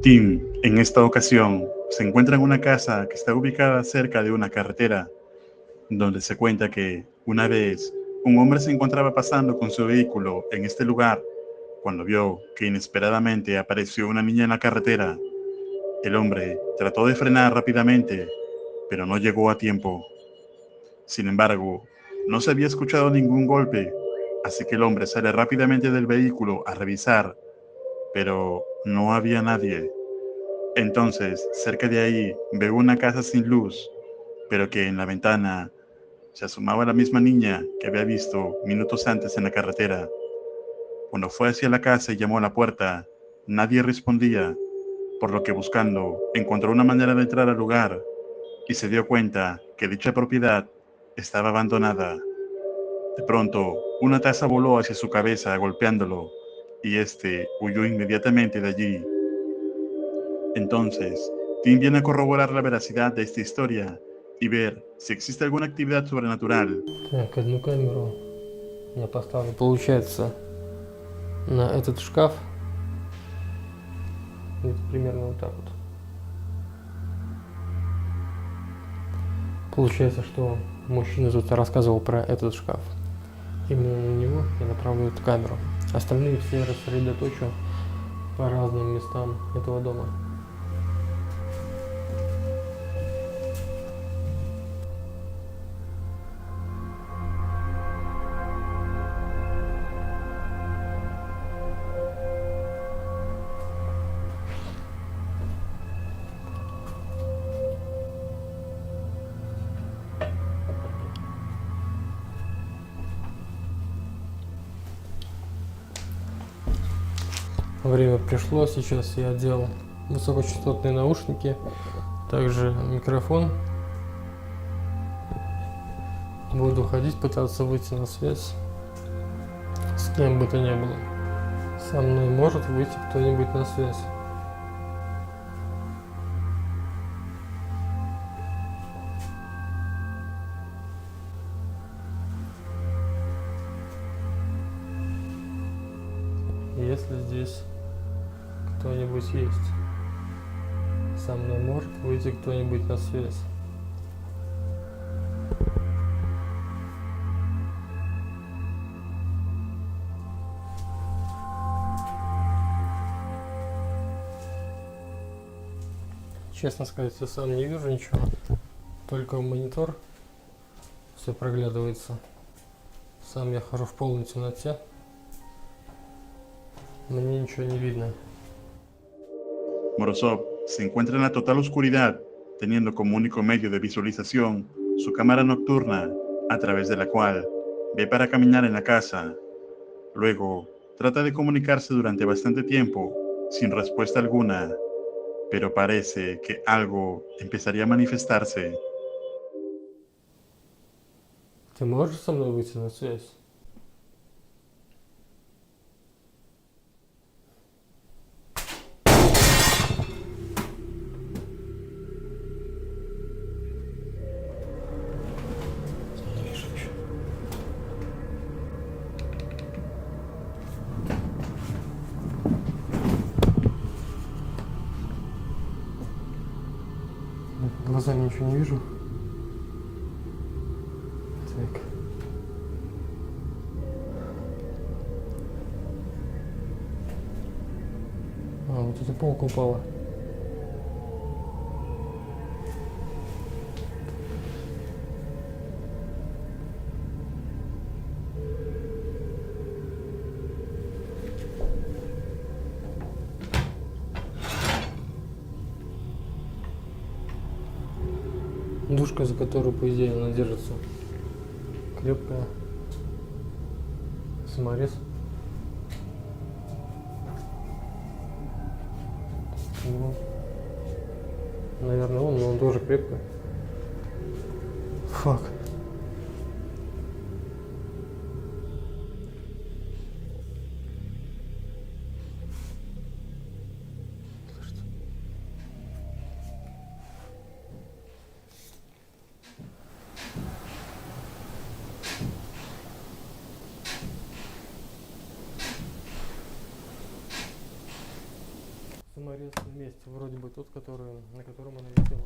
Tim, en esta ocasión, se encuentra en una casa que está ubicada cerca de una carretera, donde se cuenta que una vez un hombre se encontraba pasando con su vehículo en este lugar cuando vio que inesperadamente apareció una niña en la carretera. El hombre trató de frenar rápidamente, pero no llegó a tiempo. Sin embargo, no se había escuchado ningún golpe, así que el hombre sale rápidamente del vehículo a revisar, pero no había nadie. Entonces, cerca de ahí, veo una casa sin luz, pero que en la ventana se asomaba la misma niña que había visto minutos antes en la carretera. Cuando fue hacia la casa y llamó a la puerta, nadie respondía, por lo que buscando, encontró una manera de entrar al lugar y se dio cuenta que dicha propiedad estaba abandonada. De pronto, una taza voló hacia su cabeza golpeándolo y este huyó inmediatamente de allí. Entonces, Tim viene a corroborar la veracidad de esta historia y ver si existe alguna actividad sobrenatural. Так, одну камеру я поставлю, получается, на этот шкаф. Это примерно вот так вот. Получается, что мужчина тут рассказывал про этот шкаф. Именно на него я направлю эту камеру. Остальные все рассредоточу по разным местам этого дома. Время пришло, сейчас я одел высокочастотные наушники, также микрофон. Буду ходить, пытаться выйти на связь с кем бы то ни было. Со мной может выйти кто-нибудь на связь. Если здесь кто-нибудь есть, со мной может выйти кто-нибудь на связь. Честно сказать, я сам не вижу ничего, только в монитор все проглядывается. Сам я хожу в полной temnoте. Мне niciò не видно. Morozov se encuentra en la total oscuridad, teniendo como único medio de visualización su cámara nocturna, a través de la cual ve para caminar en la casa. Luego, trata de comunicarse durante bastante tiempo, sin respuesta alguna, pero parece que algo empezaría a manifestarse. Ты можешь со мной выйти на связь? Глазами ничего не вижу. Так. Вот эта полка упала. Душка, за которую, по идее, она держится, крепкая. Саморез. Ну, наверное, но он тоже крепкий. Фак. саморез вместе, вроде бы тот, на котором она висела.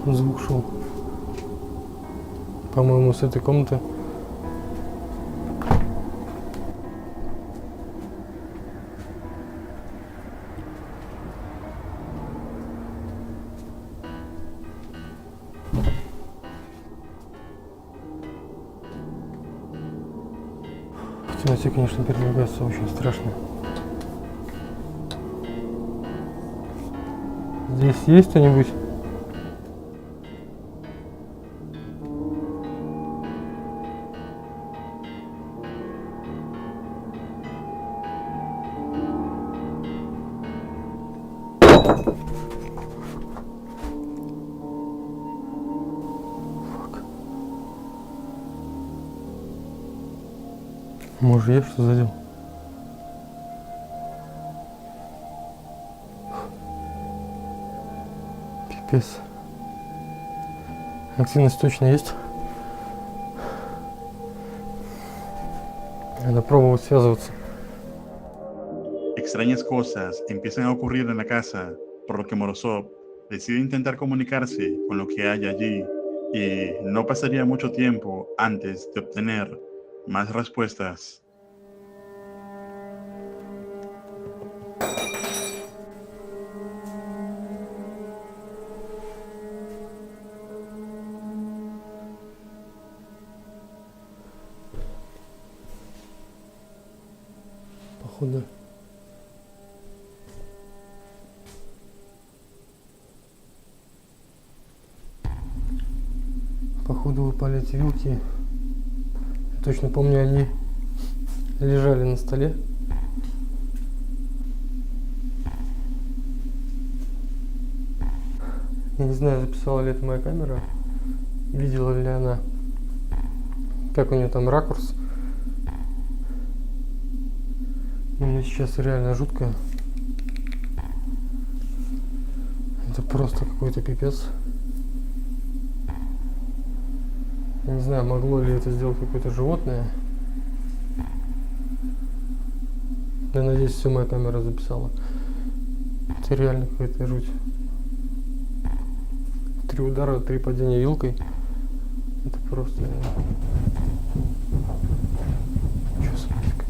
Звук шел, по-моему, с этой комнаты. В темноте, конечно, передвигаться очень страшно. Здесь есть кто-нибудь? Может, я что задел? Пипец. Активность точно есть. Надо пробовать связываться. Extrañas cosas empiezan a ocurrir en la casa, por lo que Morozov decide intentar comunicarse con lo que hay allí y no pasaría mucho tiempo antes de obtener más respuestas. Походу. Походу выпали эти вилки. Я точно помню, они лежали на столе. Я не знаю, записала ли это моя камера, видела ли она, как у нее там ракурс. Но мне сейчас реально жутко. Это просто какой-то пипец. Я не знаю, могло ли это сделать какое-то животное. Я надеюсь, все моя камера записала. Это реально какая-то жуть. 3 удара, 3 падения вилкой. Это просто... Чё за музыка?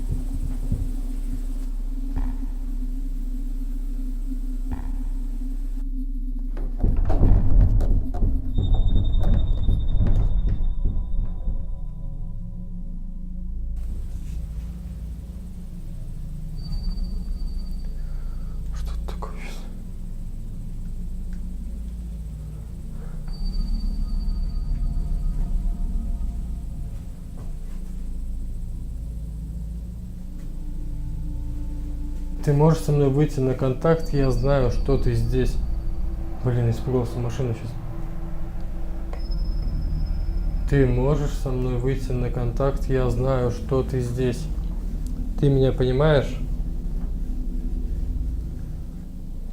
Что это такое сейчас? Ты можешь со мной выйти на контакт, я знаю, что ты здесь. Блин, испугался, машина сейчас. Ты можешь со мной выйти на контакт, я знаю, что ты здесь. Ты меня понимаешь?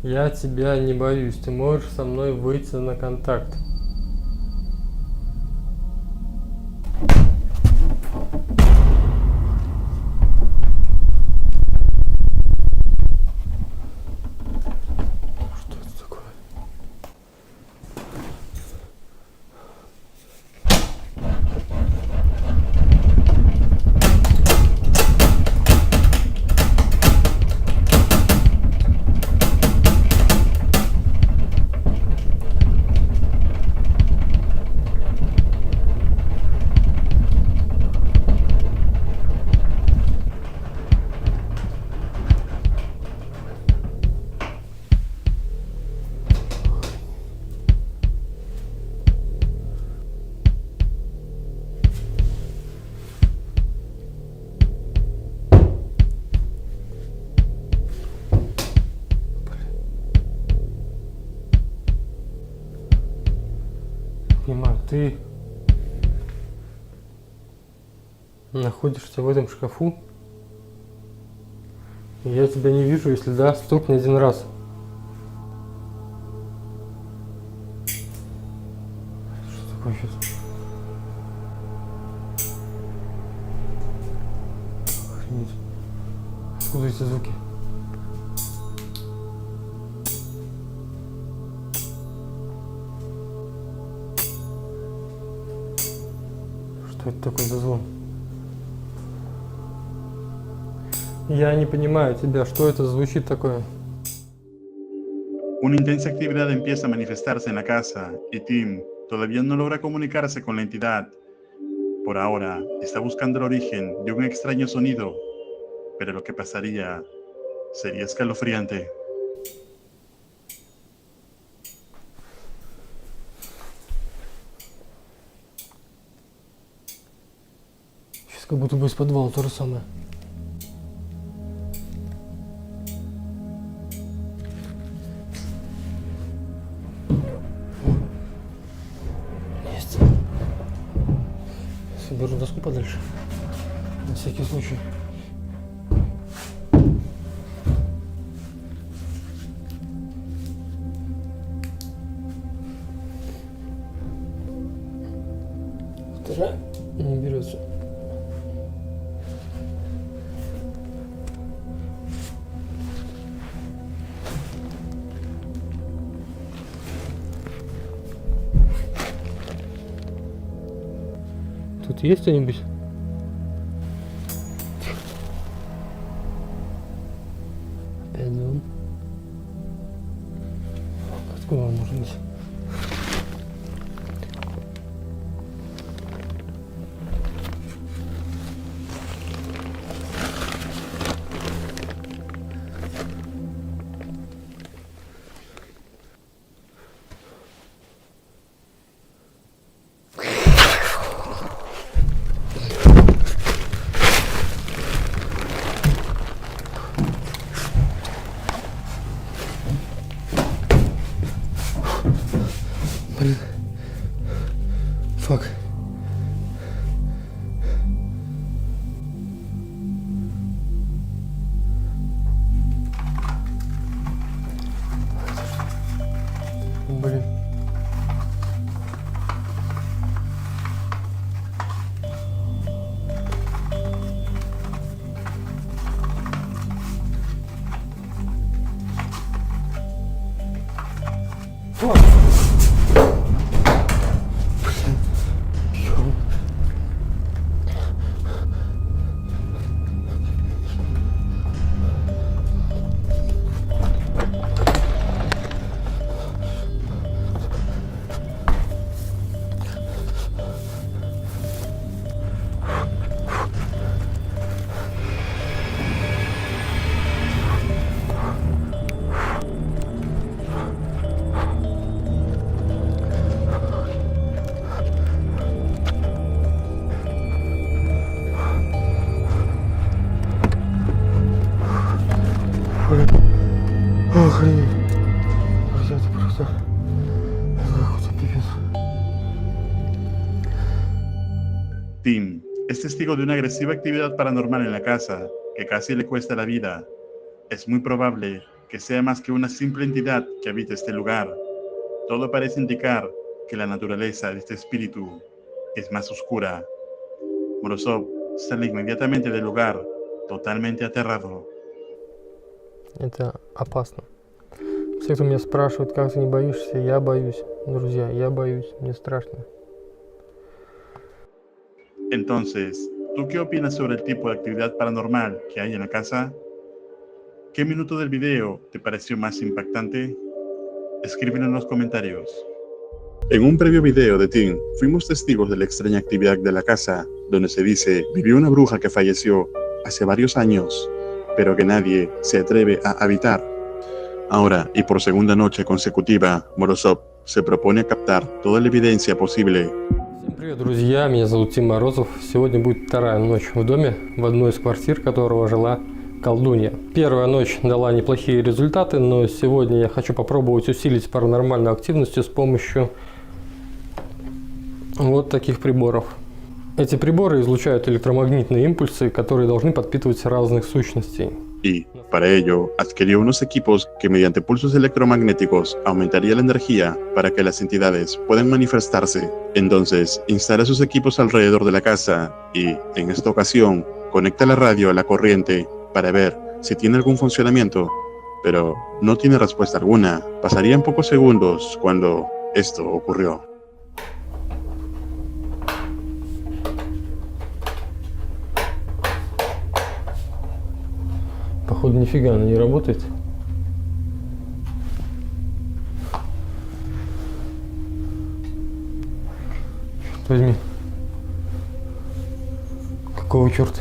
Я тебя не боюсь, ты можешь со мной выйти на контакт. Ты находишься в этом шкафу? Я тебя не вижу, если да, стукни один раз. Что такое сейчас? Охренеть. Откуда эти звуки? Что это такое за звон? Я не понимаю тебя, что это звучит такое? Una intensa actividad empieza a manifestarse en la casa y Tim todavía no logra comunicarse con la entidad. Por ahora, está buscando el origen de un extraño sonido, pero lo que pasaría sería escalofriante. Сейчас как будто бы из подвала то же самое. Есть. Соберу доску подальше. На всякий случай. Вторая не берется. Тут есть кто-нибудь? Опять звон. Откуда он может быть? Блин. Фак. Блин. Фак. Охренеть. Друзья, это просто... Это какой-то пипец. Tim es testigo de una agresiva actividad paranormal en la casa que casi le cuesta la vida. Es muy probable que sea más que una simple entidad que habita este lugar. Todo parece indicar que la naturaleza de este espíritu es más oscura. Morozov sale inmediatamente del lugar, totalmente aterrado. Это опасно. Все, кто меня спрашивает, как ты не боишься, я боюсь. Друзья, я боюсь, мне страшно. Entonces, ¿tú qué opinas sobre el tipo de actividad paranormal que hay en la casa? ¿Qué minuto del video te pareció más impactante? Escríbelo en los comentarios. En un previo video de Tim, fuimos testigos de la extraña actividad de la casa, donde se dice vivió una bruja que falleció hace varios años, pero que nadie se atreve a habitar. Ahora, y por segunda noche consecutiva, Morozov se propone captar toda la evidencia posible. Всем привет, друзья, меня зовут Тим Морозов. Сегодня будет вторая ночь в доме, в одной из квартир которого жила колдунья. Первая ночь дала неплохие результаты, но сегодня я хочу попробовать усилить паранормальную активность с помощью вот таких приборов. Эти приборы излучают электромагнитные импульсы, которые должны подпитывать разных сущностей. Y, para ello, adquirió unos equipos que mediante pulsos electromagnéticos aumentaría la energía para que las entidades puedan manifestarse. Entonces, instala sus equipos alrededor de la casa y, en esta ocasión, conecta la radio a la corriente para ver si tiene algún funcionamiento, pero no tiene respuesta alguna. Pasarían pocos segundos cuando esto ocurrió. Походу, нифига она не работает. Черт возьми. Какого черта?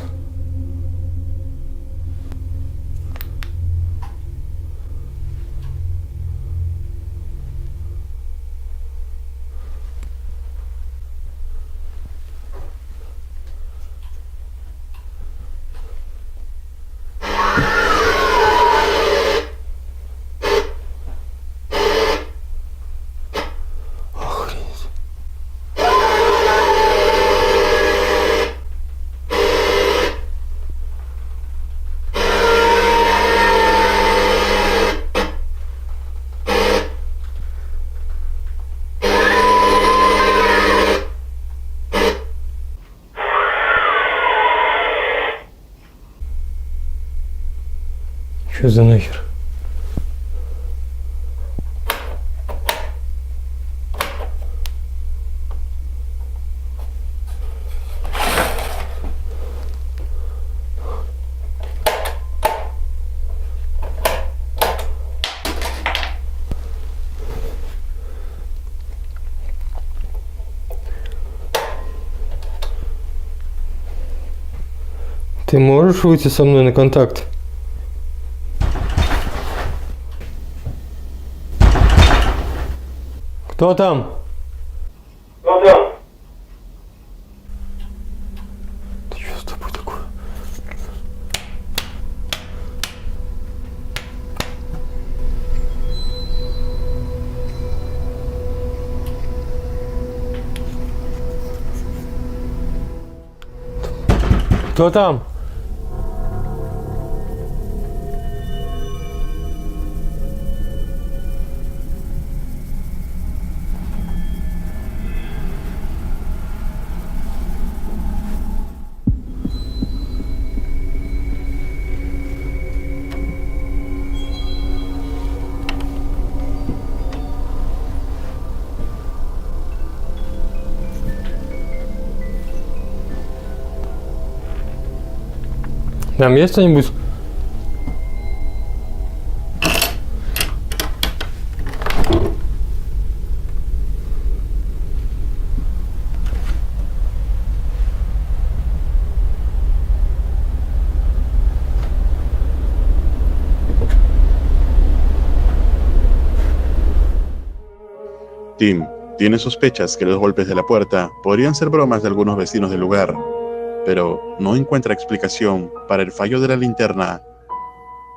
Что за нахер? Ты можешь выйти со мной на контакт? Кто там? Кто там? Да что с тобой такое? Кто там? Там есть кто-нибудь? Tim tiene sospechas que los golpes de la puerta podrían ser bromas de algunos vecinos del lugar, pero no encuentra explicación para el fallo de la linterna,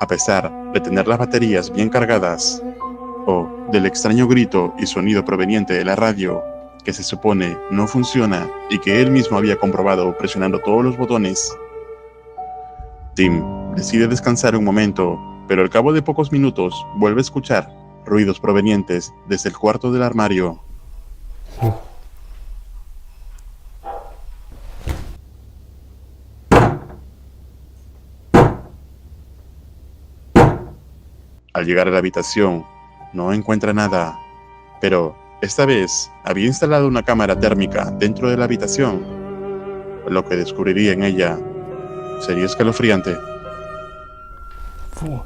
a pesar de tener las baterías bien cargadas, o del extraño grito y sonido proveniente de la radio, que se supone no funciona y que él mismo había comprobado presionando todos los botones. Tim decide descansar un momento, pero al cabo de pocos minutos vuelve a escuchar ruidos provenientes desde el cuarto del armario. Al llegar a la habitación, no encuentra nada, pero esta vez había instalado una cámara térmica dentro de la habitación. Lo que descubriría en ella sería escalofriante. Фу.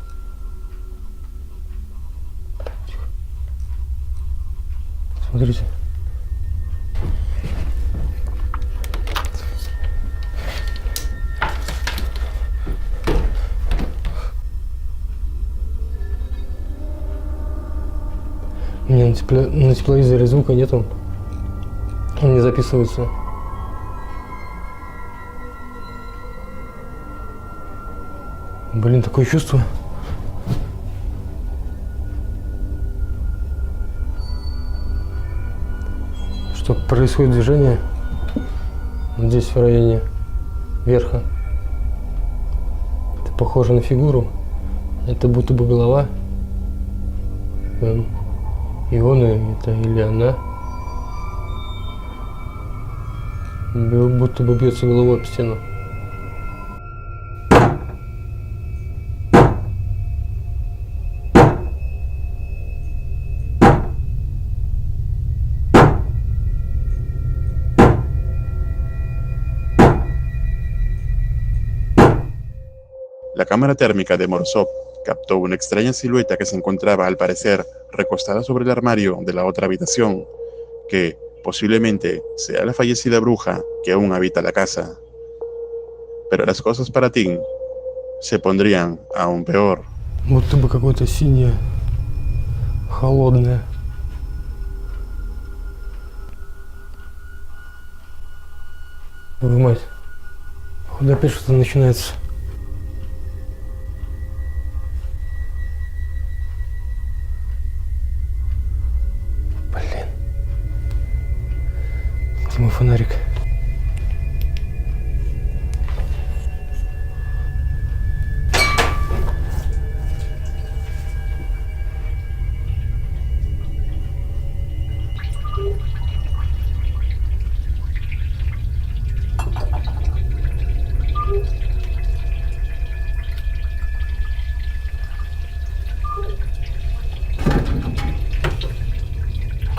Смотрите. У меня на тепловизоре звука нету. Он не записывается. Блин, такое чувство. что происходит движение здесь в районе верха. Это похоже на фигуру. Это будто бы голова. И он, это или она. Будто бы бьется головой об стену. La cámara térmica de Morozov captó una extraña silueta que se encontraba, al parecer, recostada sobre el armario de la otra habitación, que posiblemente sea la fallecida bruja que aún habita la casa. Pero las cosas para Tim se pondrían aún peor. Будто бы какое-то синее, холодное. Твою мать. Походу опять что-то начинается. Блин. Где мой фонарик?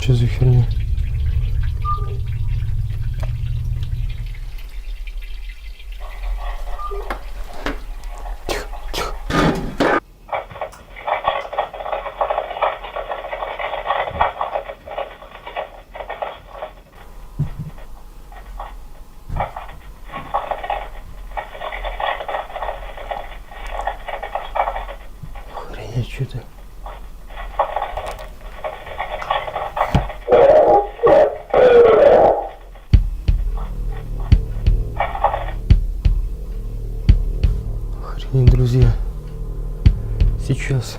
Что за херня? Тихо, тихо. Охренеть, что это? Друзья, сейчас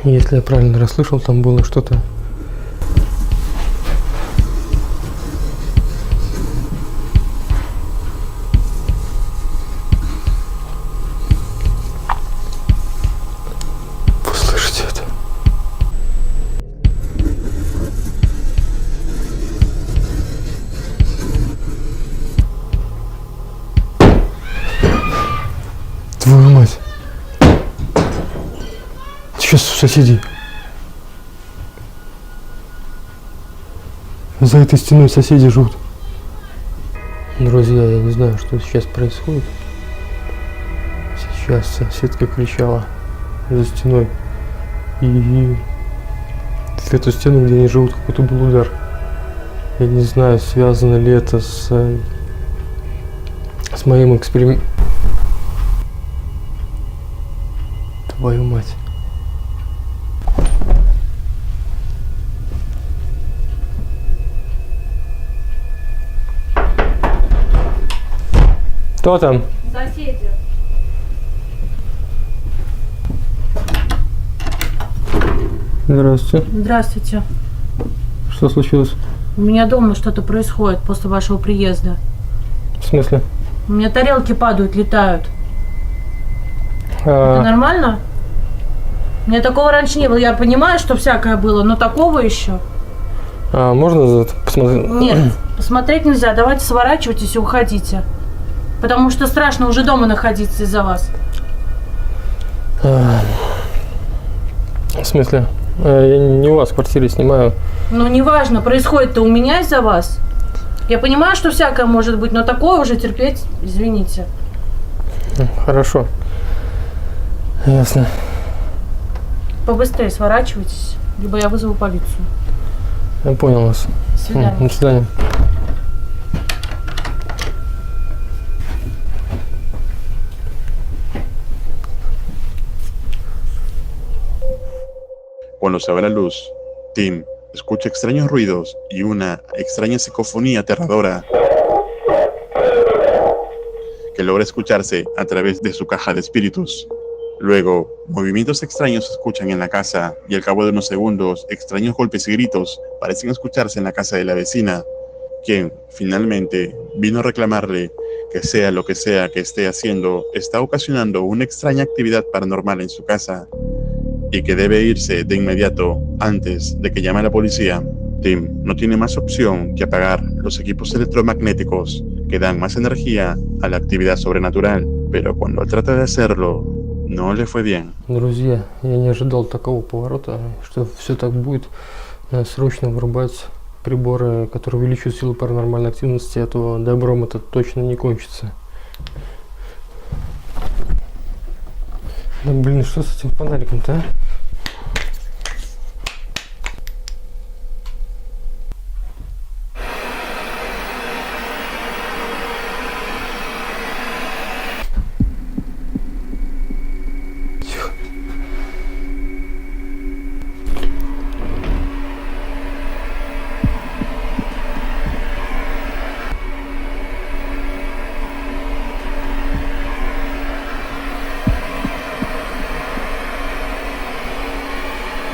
если я правильно расслышал, там было что-то вы слышите это? Твою мать. Сейчас у соседей. За этой стеной соседи живут. Друзья, я не знаю, что сейчас происходит. Сейчас соседка кричала за стеной. И в эту стену, где они живут, какой-то был удар. Я не знаю, связано ли это с моим экспериментом. Твою мать. Кто там? Соседи. Здравствуйте. Здравствуйте. Что случилось? У меня дома что-то происходит после вашего приезда. В смысле? У меня тарелки падают, летают. Это нормально? У меня такого раньше не было. Я понимаю, что всякое было, но такого еще. Можно посмотреть? Нет, посмотреть нельзя. Давайте сворачивайтесь и уходите. Потому что страшно уже дома находиться из-за вас. В смысле? Я не у вас в квартире снимаю. Ну, неважно, происходит-то у меня из-за вас. Я понимаю, что всякое может быть, но такое уже терпеть, извините. Хорошо. Ясно. Побыстрее сворачивайтесь, либо я вызову полицию. Я понял вас. До свидания. До свидания. Cuando se ve la luz, Tim escucha extraños ruidos y una extraña psicofonía aterradora que logra escucharse a través de su caja de espíritus. Luego, movimientos extraños se escuchan en la casa y al cabo de unos segundos, extraños golpes y gritos parecen escucharse en la casa de la vecina, quien finalmente vino a reclamarle que sea lo que sea que esté haciendo, está ocasionando una extraña actividad paranormal en su casa y que debe irse de inmediato antes de que llame a la policía. Tim no tiene más opción que apagar los equipos electromagnéticos que dan más energía a la actividad sobrenatural, pero cuando trata de hacerlo, no le fue bien. Друзья, я не ожидал такого поворота, что все так будет. Надо срочно врубать приборы, которые увеличивают силу паранормальной активности, а то добром это точно не кончится. Да блин, что с этим фонариком-то, а?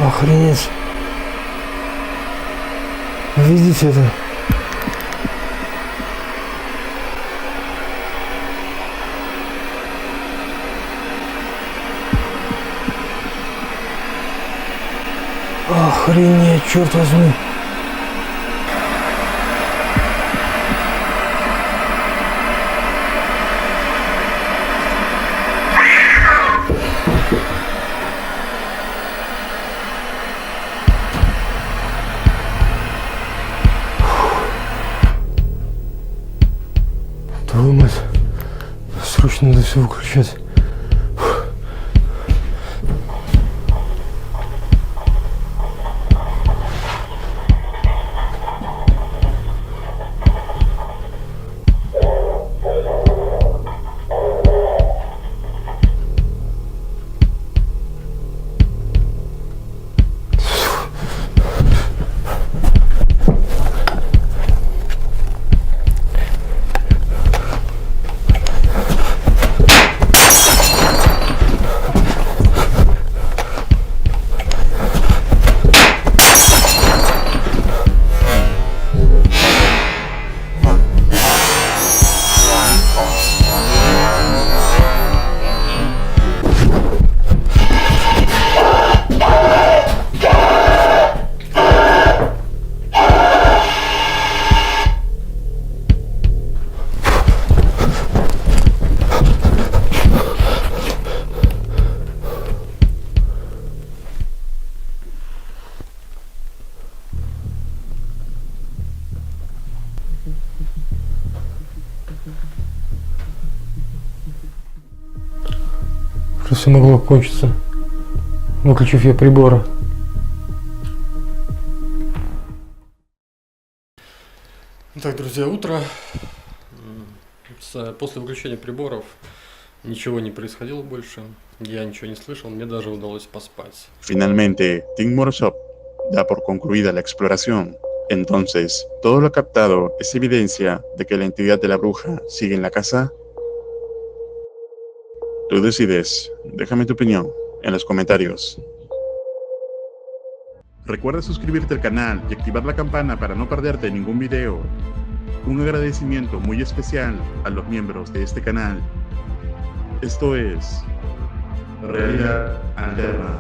Охренеть. Видите это? Охренеть, черт возьми. Твою мать, срочно надо все выключать. Что все могло кончиться, выключив я приборы. Так, друзья, утро. После выключения приборов ничего не происходило больше. Я ничего не слышал, мне даже удалось поспать. Finalmente, Tim Morshop da por concluida la exploración. Entonces, todo lo captado es evidencia de que la entidad de la bruja sigue en la casa. Tú decides. Déjame tu opinión en los comentarios. Recuerda suscribirte al canal y activar la campana para no perderte ningún video. Un agradecimiento muy especial a los miembros de este canal. Esto es Realidad Alterna.